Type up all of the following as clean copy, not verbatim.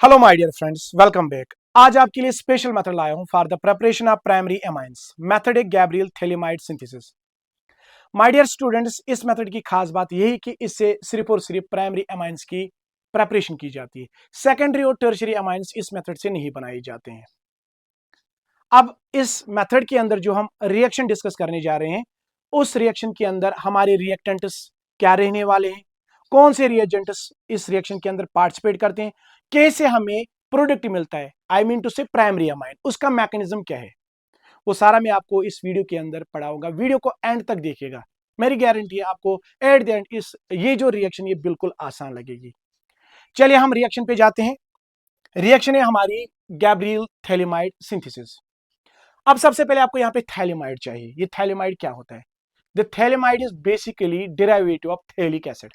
Hello my dear friends, welcome back. आज आपके लिए स्पेशल मेथड लाया हूं for the preparation of primary amines, method है Gabriel phthalimide synthesis. My dear students, इस मेथड की खास बात यही कि इससे सिर्फ और सिर्फ प्राइमरी एमाइंस की प्रिपरेशन की जाती है। सेकेंडरी और टर्शियरी एमाइंस इस मेथड से नहीं बनाए जाते हैं। अब इस मेथड के अंदर जो हम रिएक्शन डिस्कस करने जा रहे हैं, उस रिएक्शन के अंदर हमारे रिएक्टेंट्स क्या रहने वाले हैं, कौन से रिएजेंट्स इस रिएक्शन के अंदर पार्टिसिपेट करते हैं, कैसे हमें प्रोडक्ट मिलता है, आई मीन टू से प्राइमरी अमाइन, उसका मैकेनिज्म क्या है, वो सारा मैं आपको इस वीडियो के अंदर पढ़ाऊंगा। वीडियो को एंड तक देखिएगा, मेरी गारंटी है आपको एट द एंड ये जो रिएक्शन ये बिल्कुल आसान लगेगी। चलिए हम रिएक्शन पे जाते हैं। रिएक्शन है हमारी गैब्रियल थैलियमाइड सिंथेसिस। अब सबसे पहले आपको यहाँ पे थैलियमाइड चाहिए। ये थैलियमाइड क्या होता है? The phthalimide is basically derivative of phthalic acid.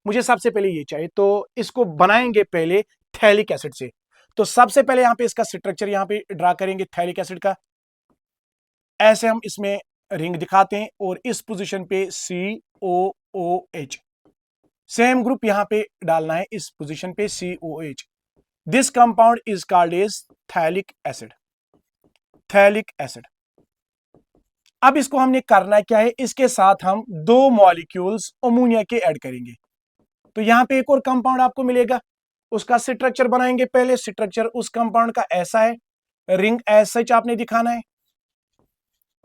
मुझे सबसे पहले ये चाहिए, तो इसको बनाएंगे पहले थैलिक एसिड से। तो सबसे पहले यहां पे इसका स्ट्रक्चर यहां पे ड्रा करेंगे थैलिक एसिड का। ऐसे हम इसमें रिंग दिखाते हैं और इस पोजीशन पे COOH, सेम ग्रुप यहां पे डालना है, इस पोजीशन पे COH। This compound is called as phthalic acid. Phthalic acid. अब इसको हमने करना क्या है, इसके साथ हम दो मॉलिक्यूल्स अमोनिया के ऐड करेंगे। तो यहां पे एक और कंपाउंड आपको मिलेगा, उसका स्ट्रक्चर बनाएंगे पहले। स्ट्रक्चर उस कंपाउंड का ऐसा है, रिंग एज सच आपने दिखाना है,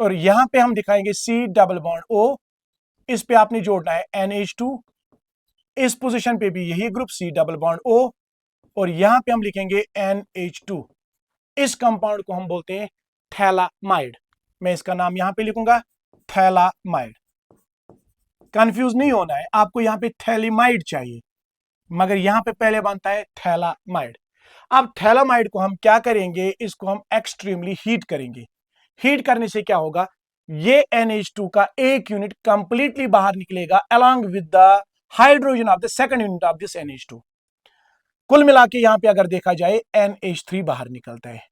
और यहां पे हम दिखाएंगे C डबल बॉन्ड O। इस पे आपने जोड़ना है NH2। इस पोजीशन पे भी यही group C double bond O, और यहां पे हम लिखेंगे NH2। इस कंपाउंड को हम बोलते हैं थैलामाइड। मैं इसका नाम यहां पे लिखूंगा थैलामाइड। कंफ्यूज नहीं होना है आपको, यहां पे थैलिमाइड चाहिए मगर यहां पे पहले बनता है थैलामाइड। अब थैलामाइड को हम क्या करेंगे, इसको हम एक्सट्रीमली हीट करेंगे। हीट करने से क्या होगा, ये NH2 का एक यूनिट कंप्लीटली बाहर निकलेगा along with the hydrogen of the second unit of this NH2। कुल मिला के यहां पे अगर देखा जाए NH3 बाहर निकलता है।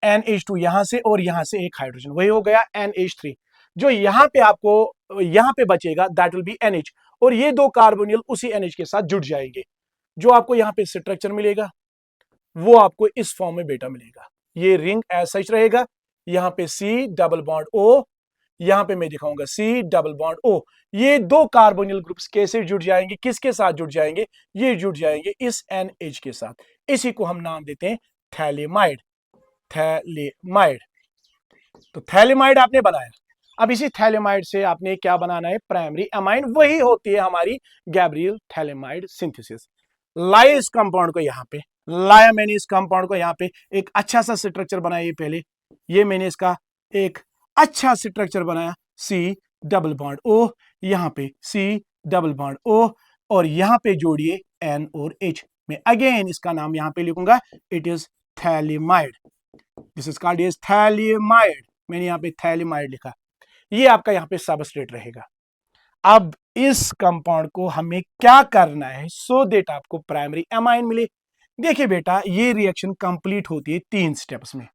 NH2 यहां से और यहां से एक हाइड्रोजन, वही हो गया NH3। जो यहां पे आपको यहां पे बचेगा दैट विल बी NH, और ये दो कार्बोनिल उसी NH के साथ जुड़ जाएंगे। जो आपको यहां पे स्ट्रक्चर मिलेगा वो आपको इस फॉर्म में बेटा मिलेगा। ये रिंग एज सच रहेगा, यहां पे C डबल बॉन्ड O, यहां पे मैं दिखाऊंगा C डबल बॉन्ड O। ये दो कार्बोनिल ग्रुप्स कैसे जुड़ जाएंगे, किसके साथ जुड़ जाएंगे, ये जुड़ जाएंगे इस NH के साथ। इसी को हम नाम देते हैं थैलियमाइड। थैलियमाइड। तो थैलियमाइड आपने बनाया। अब इसी थैलियमाइड से आपने क्या बनाना है, प्राइमरी अमाइन। वही होती है हमारी गैब्रियल थैलियमाइड सिंथेसिस। लाए इस कंपाउंड को यहां पे, लाया मैंने इस कंपाउंड को यहां पे, एक अच्छा सा स्ट्रक्चर बनाया। पहले ये मैंने इसका एक अच्छा स्ट्रक्चर बनाया, C डबल बॉन्ड O, यहां पे C डबल बॉन्ड O, और यहां पे जोड़िए N और H। मैं अगेन इसका नाम यहां पे लिखूंगा, it is phthalimide. This is called as phthalimide. मैंने यहां पे थैलियमाइड लिखा। ये आपका यहां पे सबस्ट्रेट रहेगा। अब इस कंपाउंड को हमें क्या करना है सो देट आपको प्राइमरी अमाइन मिले। देखिए बेटा, ये रिएक्शन कंप्लीट होती है 3 स्टेप्स में।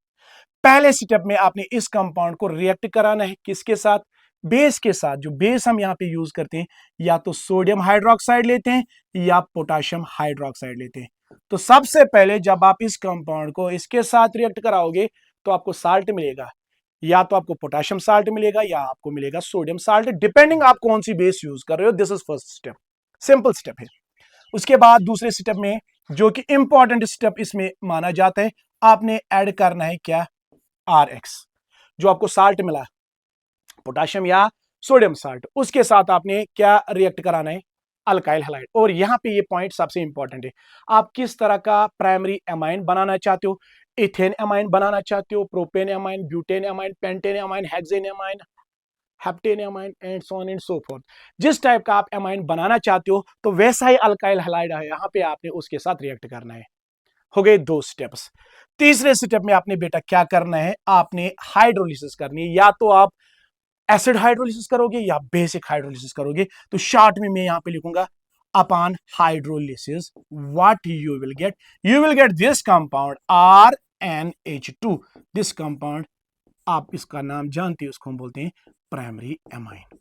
पहले स्टेप में आपने इस कंपाउंड को रिएक्ट कराना है, किसके साथ, बेस के साथ। जो बेस हम यहां पे यूज करते हैं, या तो सोडियम हाइड्रोक्साइड लेते हैं या पोटाशियम हाइड्रोक्साइड लेते हैं। तो सबसे पहले जब आप इस कंपाउंड को इसके साथ रिएक्ट कराओगे तो आपको साल्ट मिलेगा, या तो आपको पोटाशियम साल्ट मिलेगा या आपको मिलेगा सोडियम साल्ट, डिपेंडिंग आप कौन सी बेस यूज कर रहे हो। This is first step, simple step है। उसके बाद दूसरे स्टेप में, जो कि इंपॉर्टेंट स्टेप इसमें माना जाता है, आपने ऐड करना है क्या, RX। जो आपको साल्ट मिला, पोटाशियम या सोडियम साल्ट, उसके साथ आपने क्या रिएक्ट कराना है, अल्काइल हैलाइड। और यहां पे ये पॉइंट सबसे इंपॉर्टेंट है, आप किस तरह का प्राइमरी एमाइन बनाना चाहते हो। इथेन एमाइन बनाना चाहते हो, propane amine, butane amine, pentane amine, hexane amine, heptane amine, and so on and so fourth. जिस टाइप का आप एमाइन बनाना चाहते हो, तो वैसा ही अल्काइल हैलाइड है, यहां पे आपने उसके साथ रिएक्ट करना है। हो गए 2 स्टेप्स। तीसरे स्टेप में आपने बेटा क्या करना है, आपने हाइड्रोलिसिस करनी है। या तो आप एसिड हाइड्रोलिसिस करोगे या बेसिक हाइड्रोलिसिस करोगे। तो शॉर्ट में मैं यहां पे लिखूंगा, upon hydrolysis what you will get, you will get this compound RNH2। This compound, आप इसका नाम जानते हो, उसको हम बोलते हैं primary amine.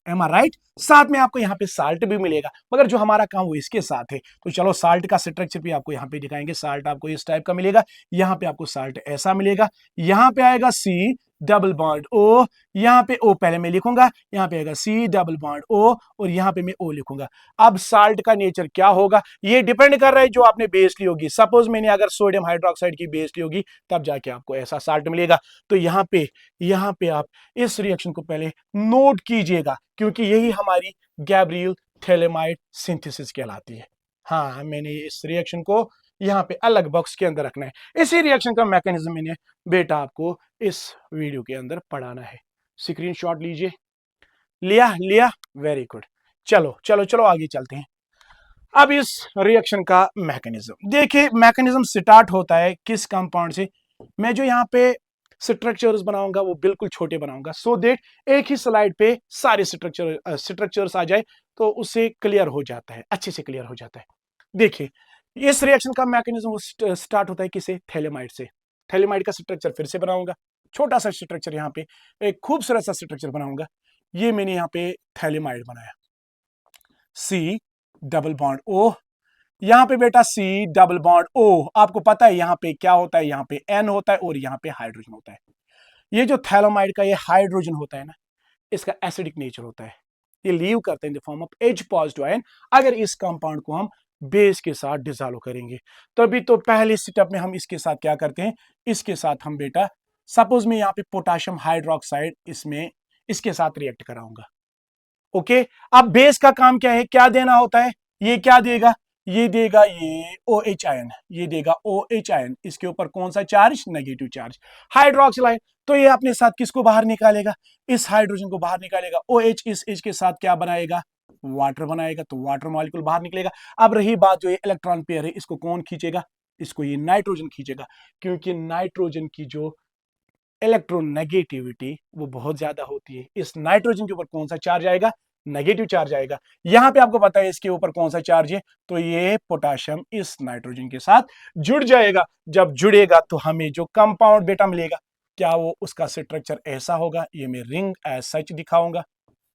Am I right. साथ में आपको यहाँ पे साल्ट भी मिलेगा, मगर जो हमारा काम वो इसके साथ है। तो चलो साल्ट का स्ट्रक्चर भी आपको यहाँ पे दिखाएंगे। साल्ट आपको इस टाइप का मिलेगा, यहाँ पे आपको साल्ट ऐसा मिलेगा, यहाँ पे आएगा सी डबल बॉन्ड ओ, यहाँ पे ओ पहले मैं लिखूंगा, यहाँ पे आएगा सी डबल बॉन्ड ओ, और यहाँ पे मैं ओ लिखूंगा। अब साल्ट का नेचर क्या होगा ये डिपेंड कर रहा है जो आपने बेस ली होगी। सपोज मैंने अगर सोडियम हाइड्रोक्साइड की बेस ली होगी तब जाके आपको ऐसा साल्ट मिलेगा। तो यहाँ पे आप इस रिएक्शन को पहले नोट कीजिएगा, क्योंकि यही हमारी गैब्रियल थैलेमाइड सिंथेसिस कहलाती है। हाँ, मैंने इस रिएक्शन को यहाँ पे अलग बॉक्स के अंदर रखना है। इसी रिएक्शन का मैकेनिज्म मैंने बेटा आपको इस वीडियो के अंदर पढ़ाना है। स्क्रीनशॉट लीजिए। लिया वेरी गुड। चलो चलो चलो आगे चलते हैं। अब इस रिएक्शन का मैकेनिज्म देखिए। मैकेनिज्म स्टार्ट होता है किस कंपाउंड से। मैं जो यहाँ पे स्ट्रक्चर्स बनाऊंगा वो बिल्कुल छोटे बनाऊंगा, सो देट एक ही स्लाइड पे सारे स्ट्रक्चर्स आ जाए, तो उससे क्लियर हो जाता है, अच्छे से क्लियर हो जाता है। देखिए इस रिएक्शन का मैकेनिज्म वो स्टार्ट होता है किसे, थैलेमाइड से। थैलेमाइड का स्ट्रक्चर फिर से बनाऊंगा, छोटा सा स्ट्रक्चर, यहाँ पे एक खूबसूरत सा स्ट्रक्चर बनाऊंगा। ये मैंने यहाँ पे थैलेमाइड बनाया, सी डबल बॉन्ड ओ, यहां पे बेटा सी डबल बॉन्ड ओ। आपको पता है यहां पे क्या होता है, यहां पे एन होता है और यहां पे हाइड्रोजन होता है। ये जो थैलेमाइड का ये हाइड्रोजन होता है ना, इसका एसिडिक नेचर होता है, ये लीव करते हैं in the form of H positive ion. अगर इस कंपाउंड को हम बेस के साथ डिसॉल्व करेंगे, तभी तो पहले स्टेप में हम इसके साथ क्या करते हैं, इसके साथ हम बेटा सपोज में यहाँ पे पोटाशियम हाइड्रोक्साइड इसमें इसके साथ रिएक्ट कराऊंगा। ओके, अब बेस का काम क्या है, क्या देना होता है, ये क्या देगा, ये देगा ये OH आयन, ये देगा OH आयन। इसके ऊपर कौन सा charge, negative charge, hydroxyl ion. तो ये अपने साथ किसको बाहर निकालेगा, इस हाइड्रोजन को बाहर निकालेगा। OH इस H के साथ क्या बनाएगा, वाटर बनाएगा, तो वाटर मॉलिक्यूल बाहर निकलेगा। अब रही बात जो ये इलेक्ट्रॉन पेयर है, इसको कौन खींचेगा, इसको ये नाइट्रोजन खींचेगा, क्योंकि नाइट्रोजन की जो इलेक्ट्रोनेगेटिविटी वो बहुत ज्यादा होती है। इस नाइट्रोजन के ऊपर कौन सा चार्ज आएगा, नेगेटिव चार्ज आएगा। यहां पे आपको पता है इसके ऊपर कौन सा चार्ज है, तो ये पोटाशियम इस नाइट्रोजन के साथ जुड़ जाएगा। जब जुड़ेगा तो हमें जो कंपाउंड बेटा मिलेगा, क्या वो उसका स्ट्रक्चर ऐसा होगा, ये मैं रिंग एज सच दिखाऊंगा।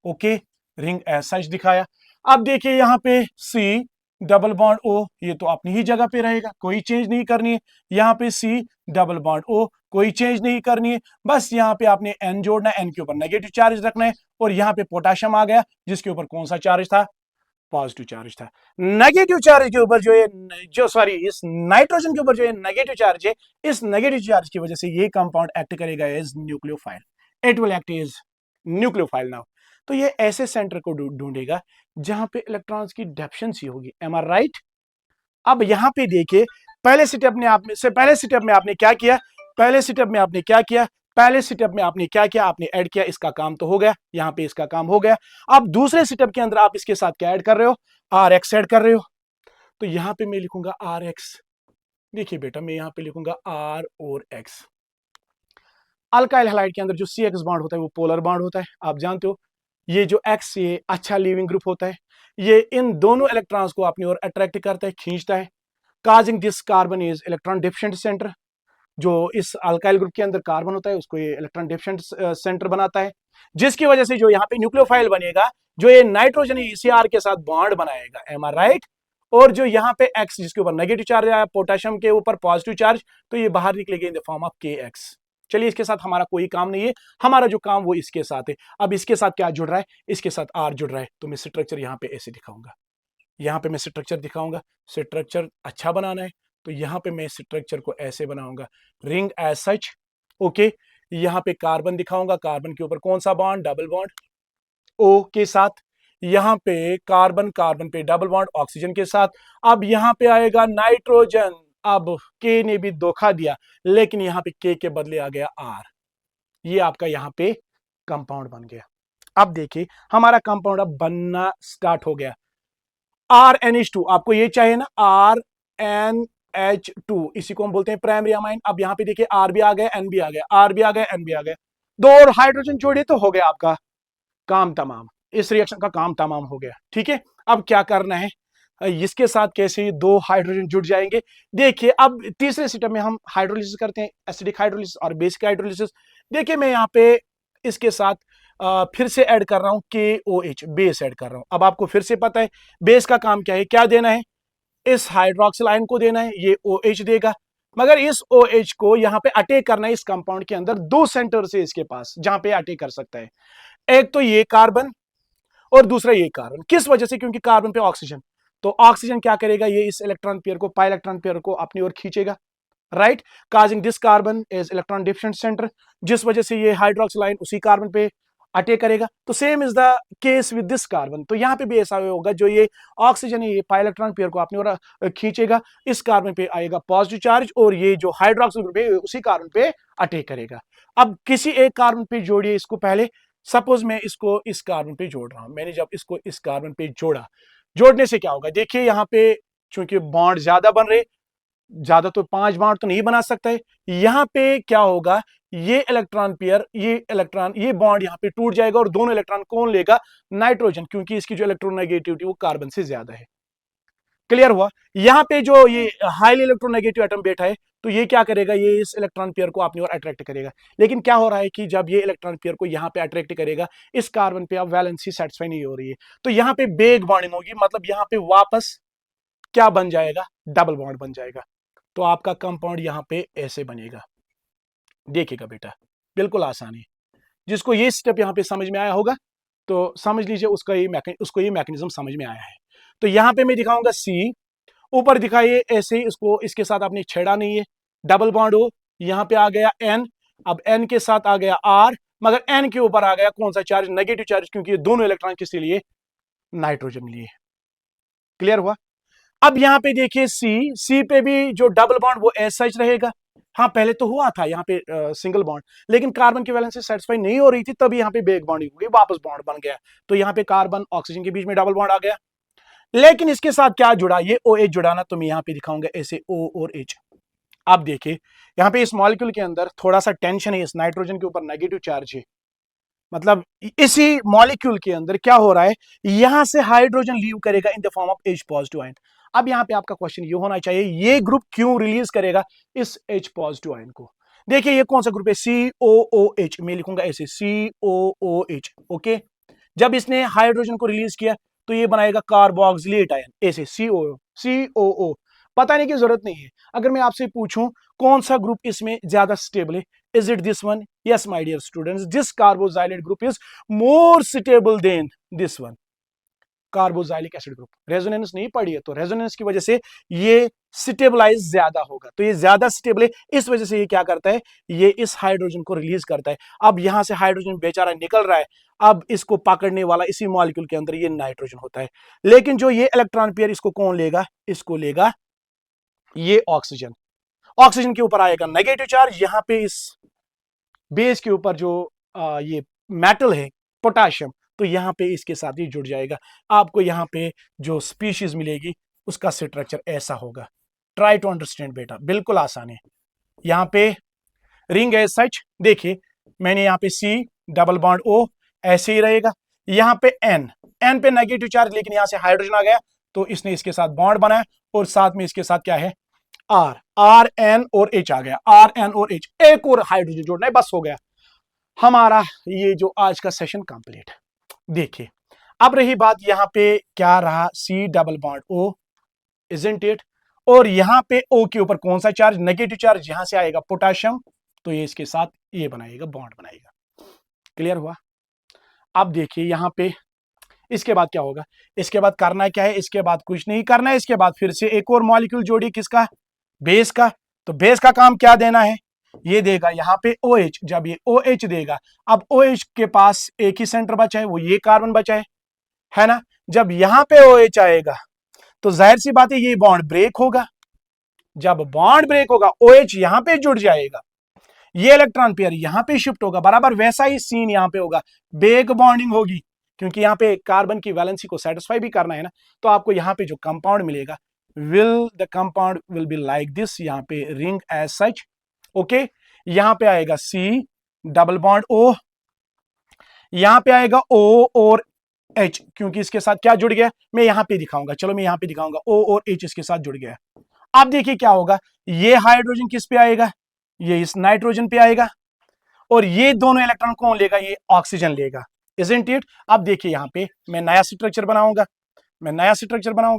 ओके, रिंग एज सच दिखाया। अब देखिए यहाँ पे सी डबल बॉन्ड ओ, ये तो अपनी ही जगह पे रहेगा, कोई चेंज नहीं करनी है। यहाँ पे सी डबल बॉन्ड ओ, कोई चेंज नहीं करनी है। बस यहाँ पे आपने एन जोड़ना है, एन के ऊपर नेगेटिव चार्ज रखना है, और यहाँ पे पोटाशियम आ गया जिसके ऊपर कौन सा चार्ज था, पॉजिटिव चार्ज था। नेगेटिव चार्ज के ऊपर इस नाइट्रोजन के ऊपर जो है नेगेटिव चार्ज है, इस नेगेटिव चार्ज की वजह से ये कंपाउंड एक्ट करेगा as nucleophile, it will act as nucleophile now. तो ये ऐसे सेंटर को ढूंढेगा जहां पे इलेक्ट्रॉन्स की डेफिशिएंसी होगी, एम आर राइट। अब यहां पे देखिए पहले स्टेप में आपने क्या किया, पहले स्टेप में आपने क्या किया, आपने ऐड किया, इसका काम तो हो गया, यहां पे इसका काम हो गया। अब दूसरे स्टेप के अंदर आप इसके साथ क्या ऐड कर रहे हो, आर एक्स ऐड कर रहे हो। तो यहां पे मैं लिखूंगा आर एक्स। देखिए बेटा मैं यहां पे लिखूंगा आर और एक्स। अल्काइल हैलाइड के अंदर जो सी एक्स बॉन्ड होता है वो पोलर बॉन्ड होता है, आप जानते हो। ये जो एक्स, ये अच्छा लीविंग ग्रुप होता है, ये इन दोनों इलेक्ट्रॉन्स को अपनी ओर अट्रैक्ट करता है, खींचता है। Causing this carbon is electron deficient centre. जो इस अल्काइल ग्रुप के अंदर कार्बन होता है उसको ये इलेक्ट्रॉन डिफिशिएंट सेंटर बनाता है, जिसकी वजह से जो यहाँ पे न्यूक्लियोफाइल बनेगा, जो ये नाइट्रोजन ECR के साथ बॉन्ड बनाएगा, एम आर राइट। और जो यहाँ पे एक्स जिसके ऊपर नेगेटिव चार्ज आया, पोटेशियम के ऊपर पॉजिटिव चार्ज, तो ये बाहर निकलेगा in the form of KX। चलिए इसके साथ हमारा कोई काम नहीं है, हमारा जो काम वो इसके साथ है। अब इसके साथ क्या जुड़ रहा है, इसके साथ आर जुड़ रहा है, तो मैं स्ट्रक्चर यहाँ पे ऐसे दिखाऊंगा। यहाँ पे मैं स्ट्रक्चर दिखाऊंगा, स्ट्रक्चर अच्छा बनाना है तो यहाँ पे मैं स्ट्रक्चर को ऐसे बनाऊंगा, रिंग एज सच। ओके, यहाँ पे कार्बन दिखाऊंगा, कार्बन के ऊपर कौन सा बॉन्ड, डबल बॉन्ड O के साथ। यहाँ पे कार्बन पे डबल बॉन्ड ऑक्सीजन के साथ। अब यहाँ पे आएगा नाइट्रोजन। अब K ने भी धोखा दिया, लेकिन यहाँ पे K के बदले आ गया R। ये आपका यहाँ पे कंपाउंड बन गया। अब देखिए हमारा कंपाउंड अब बनना स्टार्ट हो गया। RNH2 आपको ये चाहिए ना, RNH2, इसी को हम बोलते हैं प्राइमरी अमाइन। अब यहाँ पे देखिए R भी आ गया, N भी आ गया, R भी आ गया, N भी आ गया, दो और हाइड्रोजन जोड़े तो हो गया आपका काम तमाम, इस रिएक्शन का काम तमाम हो गया। ठीक है, अब क्या करना है, इसके साथ कैसे दो हाइड्रोजन जुड़ जाएंगे। देखिए अब तीसरे स्टेप में हम हाइड्रोलिसिस करते हैं, एसिडिक हाइड्रोलिसिस और बेसिक हाइड्रोलिसिस। देखिए मैं यहाँ पे इसके साथ फिर से ऐड कर रहा हूं KOH, बेस ऐड कर रहा हूं। अब आपको फिर से पता है बेस का काम क्या है, क्या देना है, इस हाइड्रोक्सिल आयन को देना है, ये OH देगा। मगर इस OH को यहां पे अटैक करना है इस कंपाउंड के अंदर, दो सेंटर से इसके पास जहां पे अटैक कर सकता है। एक तो ये कार्बन और दूसरा ये कार्बन। किस वजह से? क्योंकि कार्बन पे ऑक्सीजन, तो ऑक्सीजन क्या करेगा, ये इस इलेक्ट्रॉन पेयर को, पाई इलेक्ट्रॉन पेयर को अपनी ओर खींचेगा, right, causing this carbon is electron deficient centre, जिस वजह से ये हाइड्रोक्सिल आयन उसी कार्बन पे अटैक करेगा। तो same is the case with this carbon. तो यहां पे भी ऐसा होगा, जो ये ऑक्सीजन है ये पाई इलेक्ट्रॉन पेयर को अपनी ओर खींचेगा, इस कार्बन पे आएगा पॉजिटिव चार्ज, और ये जो हाइड्रोक्सिल ग्रुप है उसी कार्बन पे अटैक करेगा। अब किसी एक कार्बन पे जोड़िए इसको पहले, सपोज मैं इसको इस कार्बन पे जोड़ रहा हूं, मैंने जब इसको इस कार्बन पे जोड़ा, जोड़ने से क्या होगा, देखिए यहां पे चूंकि बॉन्ड ज्यादा बन रहे, ज्यादा तो 5 बॉन्ड तो नहीं बना सकता है, यहां पे क्या होगा, ये इलेक्ट्रॉन पेयर, ये इलेक्ट्रॉन, ये बॉन्ड यहां पे टूट जाएगा, और दोनों इलेक्ट्रॉन कौन लेगा, नाइट्रोजन, क्योंकि इसकी जो इलेक्ट्रोनेगेटिविटी वो कार्बन से ज्यादा है। क्लियर हुआ? यहां पे जो ये हाईली इलेक्ट्रोनेगेटिव एटम बैठा है, तो ये क्या करेगा, ये इस इलेक्ट्रॉन पेयर को अपनी ओर अट्रैक्ट करेगा। लेकिन क्या हो रहा है कि जब ये इलेक्ट्रॉन पेयर को यहां पे अट्रैक्ट करेगा, इस कार्बन पे अब वैलेंसी सेटिस्फाई नहीं हो रही है, तो यहां पे बेग बॉन्डिंग होगी, मतलब यहां पे वापस क्या बन जाएगा, डबल बॉन्ड बन जाएगा। तो आपका कंपाउंड यहां पे ऐसे बनेगा, देखिएगा बेटा, बिल्कुल आसान है। जिसको ये स्टेप यहां पे समझ में आया होगा तो समझ लीजिए उसको ये मैकेनिज्म समझ में आया है। तो यहां पे मैं दिखाऊंगा C, ऊपर दिखाइए ऐसे, इसको इसके साथ आपने छेड़ा नहीं है, डबल बॉन्ड हो, यहां पे आ गया N, अब N के साथ आ गया R, मगर N के ऊपर आ गया कौन सा चार्ज, नेगेटिव चार्ज, क्योंकि ये दोनों इलेक्ट्रॉन किसके लिए, नाइट्रोजन लिए। क्लियर हुआ? अब यहां पे देखिए सी पे भी जो डबल बॉन्ड वो एज सच रहेगा। हाँ, पहले तो हुआ था यहाँ पे सिंगल बॉन्ड, लेकिन कार्बन की वैलेंसी सेटिस्फाई नहीं हो रही थी, तब यहाँ पे बेग बॉन्डिंग हो गई, वापस बॉन्ड बन गया। तो यहाँ पे कार्बन ऑक्सीजन के बीच में डबल बॉन्ड आ गया। लेकिन इसके साथ क्या जुड़ा, ये OH जुड़ा ना, तो मैं यहाँ पे दिखाऊंगा ऐसे O और H। आप देखिए यहाँ पे इस मॉलिक्यूल के अंदर थोड़ा सा टेंशन है, इस नाइट्रोजन के ऊपर नेगेटिव चार्ज है, मतलब इसी मॉलिक्यूल के अंदर क्या हो रहा है, यहां से हाइड्रोजन लीव करेगा in the form of H positive ion. अब यहां पे आपका क्वेश्चन ये होना चाहिए, ये ग्रुप क्यों रिलीज करेगा इस H पॉजिटिव आयन को। देखिए ये कौन सा ग्रुप है, COOH, मैं लिखूंगा ऐसे COOH, ओके। जब इसने हाइड्रोजन को रिलीज किया तो ये बनाएगा कार्बोक्सिलेट आयन, ऐसे COO। पता नहीं की जरूरत नहीं है। अगर मैं आपसे पूछूं कौन सा ग्रुप इसमें ज्यादा स्टेबल है, is it this one? Yes my dear students, this carboxylate group is more stable than this one, carboxylic acid group. Resonance नहीं पड़ी है, तो रेजोनेंस की वजह से ये स्टेबलाइज ज्यादा होगा, तो ये ज्यादा स्टेबल है, इस वजह से ये क्या करता है, ये इस हाइड्रोजन को रिलीज करता है। अब यहां से हाइड्रोजन बेचारा निकल रहा है, अब इसको पकड़ने वाला इसी मॉलिक्यूल के अंदर ये नाइट्रोजन होता है। लेकिन जो ये इलेक्ट्रॉन पेयर, इसको कौन लेगा, इसको लेगा ये ऑक्सीजन। ऑक्सीजन के ऊपर आएगा नेगेटिव चार्ज, यहां पे इस बेस के ऊपर जो ये मेटल है पोटाशियम, तो यहां पे इसके साथ ही जुड़ जाएगा। आपको यहां पे जो स्पीशीज मिलेगी उसका स्ट्रक्चर ऐसा होगा। ट्राई टू अंडरस्टैंड बेटा, बिल्कुल आसान है। यहां पे रिंग एज सच, देखिए मैंने यहां पे C डबल बॉन्ड O ऐसे ही रहेगा, यहां पे N पे नेगेटिव चार्ज, लेकिन यहां से हाइड्रोजन आ गया तो इसने इसके साथ बॉन्ड बनाया, और साथ में इसके साथ क्या है, R N और H आ गया, RN और H, एक और हाइड्रोजन जोड़ना है, बस हो गया हमारा ये जो आज का सेशन कंप्लीट। देखिए अब रही बात, यहां पे क्या रहा, C double bond O, isn't it, और यहां पे O के ऊपर कौन सा चार्ज, नेगेटिव चार्ज, यहां से आएगा पोटाशियम, तो ये इसके साथ ये बनाएगा, बॉन्ड बनाएगा। क्लियर हुआ? अब देखिए यहां पे इसके बाद क्या होगा, इसके बाद करना क्या है, इसके बाद कुछ नहीं करना है, इसके बाद फिर से एक और मॉलिक्यूल जोड़ी, किसका, बेस का। तो बेस का काम क्या देना है, ये देगा यहां पे OH, जब ये OH देगा, अब OH के पास एक ही सेंटर बचा है, वो ये कार्बन बचा है ना। जब यहां पे OH आएगा तो जाहिर सी बात है ये बॉन्ड ब्रेक होगा, जब बॉन्ड ब्रेक होगा OH यहां पे जुड़ जाएगा, ये इलेक्ट्रॉन पेयर यहां पे शिफ्ट होगा, बराबर वैसा ही सीन यहां पे होगा, बेग बॉन्डिंग होगी, क्योंकि यहां पे कार्बन की वैलेंसी को सेटिस्फाई भी करना है ना। तो आपको यहां पे जो कंपाउंड मिलेगा, the compound will be like this, यहां पे रिंग एज सच, ओके। यहां पे आएगा C डबल बॉन्ड O, यहां पे आएगा O और H, क्योंकि इसके साथ क्या जुड़ गया, मैं यहां पे दिखाऊंगा, चलो मैं यहां पे दिखाऊंगा, O और H इसके साथ जुड़ गया। अब देखिए क्या होगा, ये हाइड्रोजन किस पे आएगा, ये इस नाइट्रोजन पे आएगा, और ये दोनों इलेक्ट्रॉन कौन लेगा, ये ऑक्सीजन लेगा, इजंट इट। अब देखिए यहां पे मैं नया स्ट्रक्चर बनाऊंगा,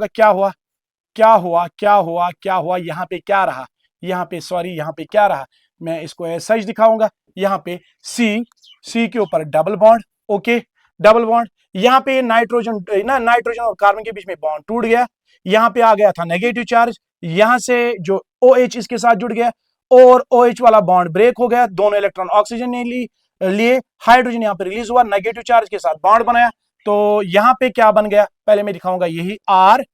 क्या हुआ क्या हुआ क्या हुआ क्या हुआ, यहाँ पे क्या रहा, यहाँ पे सॉरी यहाँ पे क्या रहा, मैं इसको ऐसा ही दिखाऊंगा। यहाँ पे सी के ऊपर double bond, okay double bond. यहाँ पे नाइट्रोजन ना, नाइट्रोजन और कार्बन के बीच में बॉन्ड टूट गया, यहाँ पे आ गया था नेगेटिव चार्ज, यहाँ से जो OH इसके साथ जुड़ गया और OH वाला बॉन्ड ब्रेक हो गया, दोनों इलेक्ट्रॉन ऑक्सीजन ने लिए, हाइड्रोजन यहाँ पे रिलीज हुआ, नेगेटिव चार्ज के साथ बॉन्ड बनाया। तो यहाँ पे क्या बन गया, पहले मैं दिखाऊंगा, यही आर,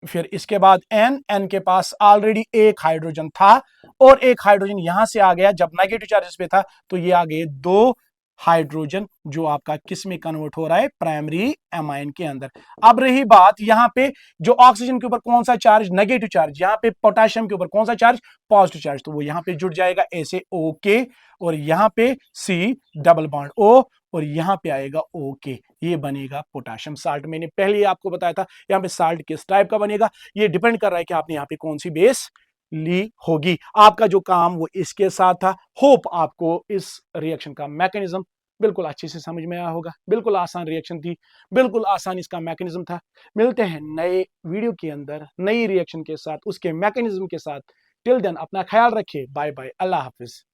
फिर इसके बाद एन के पास ऑलरेडी एक हाइड्रोजन था और एक हाइड्रोजन यहां से आ गया, जब नेगेटिव चार्ज पे था तो ये आ गए दो हाइड्रोजन, जो आपका किस में कन्वर्ट हो रहा है, प्राइमरी एमाइन के अंदर। अब रही बात यहां पे जो ऑक्सीजन के ऊपर कौन सा चार्ज, नेगेटिव चार्ज, यहां पे पोटेशियम के ऊपर कौन सा चार्ज, पॉजिटिव चार्ज, तो वो यहां पे जुड़ जाएगा ऐसे ओके, और यहां पे सी डबल बॉन्ड ओ, और यहां पे आएगा ओके, ये बनेगा पोटेशियम साल्ट। मैंने पहले ही आपको बताया था यहां पे साल्ट किस टाइप का बनेगा, ये डिपेंड कर रहा है कि आपने यहां पे कौन सी बेस ली होगी। आपका जो काम वो इसके साथ था। होप आपको इस रिएक्शन का मैकेनिज्म बिल्कुल अच्छे से समझ में आया होगा। बिल्कुल आसान रिएक्शन थी, बिल्कुल आसान इसका मैकेनिज्म था। मिलते हैं नए वीडियो के अंदर नई रिएक्शन के साथ, उसके मैकेनिज्म के साथ। टिल देन अपना ख्याल रखिए, बाय बाय, अल्लाह हाफिज।